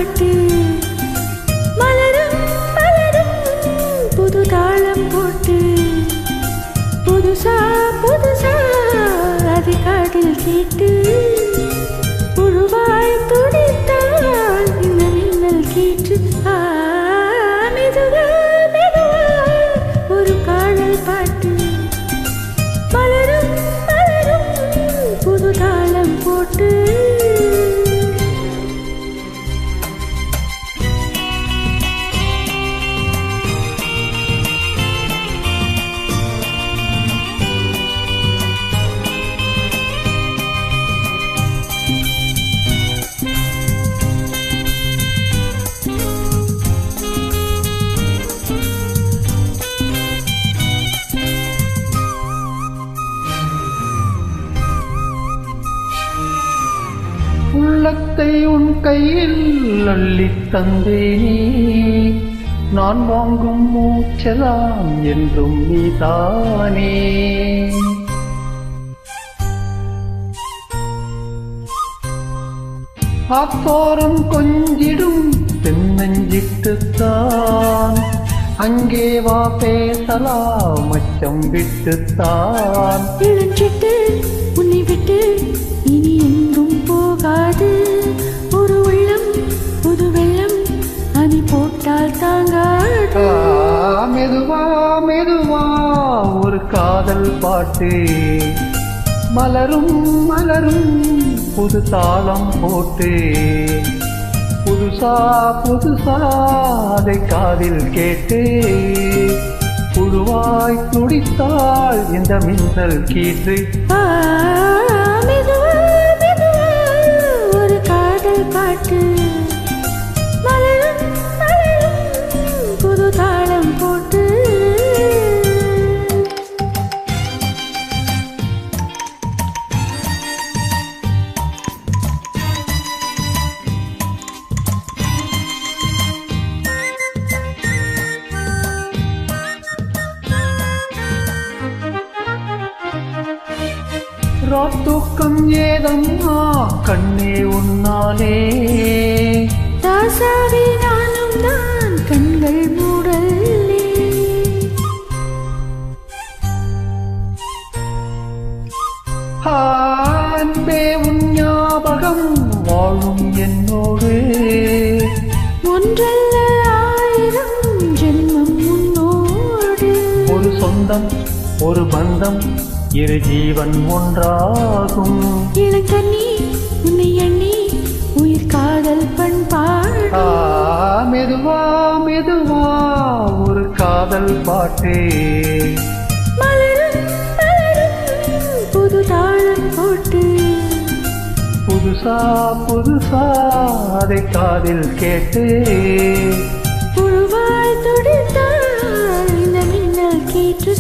பாட்டு மலரும் மலரும் புது தாளம் போட்டு புதுசா புதுசா அது காதில் கேட்டு புழுவாய் துடித்தால் இந்த மின்னல் கீற்று மெதுவா மெதுவா ஒரு காதல் பாட்டு மலரும் மலரும் புது தாளம் போட்டு உள்ளத்தை உன் கையில் அள்ளித் தந்தேனே நான் வாங்கும் மூச்சலாம் என்றும் நீதானே ஆத்தோரம் கொஞ்சிடும் தென்னஞ்சிட்டுத்தான் அங்கே வா பேசலாம் மச்சம் விட்டுத்தான் இளஞ்சிட்டு உன்னை விட்டு இனி எங்கும் போகாது ஒரு உள்ளம் புது வெள்ளம் அணி போட்டால் தாங்காது மெதுவா மெதுவா ஒரு காதல் பாட்டு மலரும் மலரும் புது தாளம் போட்டு புதுசா புதுசா அதை காதில் கேட்டு புழுவாய் துடித்தாள் இந்த மின்னல் கீற்று மெதுவா மெதுவா ஒரு காதல் பாட்டு மலரும் மலரும் புது தாளம் போட்டு ராத்தூக்கம் ஏதம்மா கண்ணே உன்னாலே ராசாவே நானும் தான் கண்கள் மூடல்லே அன்பே உன் ஞாபகம் வாழும் என்னோடு ஒன்றல்ல ஆயிரம் ஜென்மம் முன்னோடு ஒரு சொந்தம் ஒரு பந்தம் இரு ஜீவன் ஒன்றாகும் இளங்கண்ணி உன்னை எண்ணி உயிர் காதல் பண்பாடு மெதுவா மெதுவா ஒரு காதல் பாட்டு மலரும் மலரும் புது தாளம் போட்டு புதுசா புதுசா அதை காதில் கேட்டு புழுவாய் துடித்தால் இந்த மின்னல் கீற்று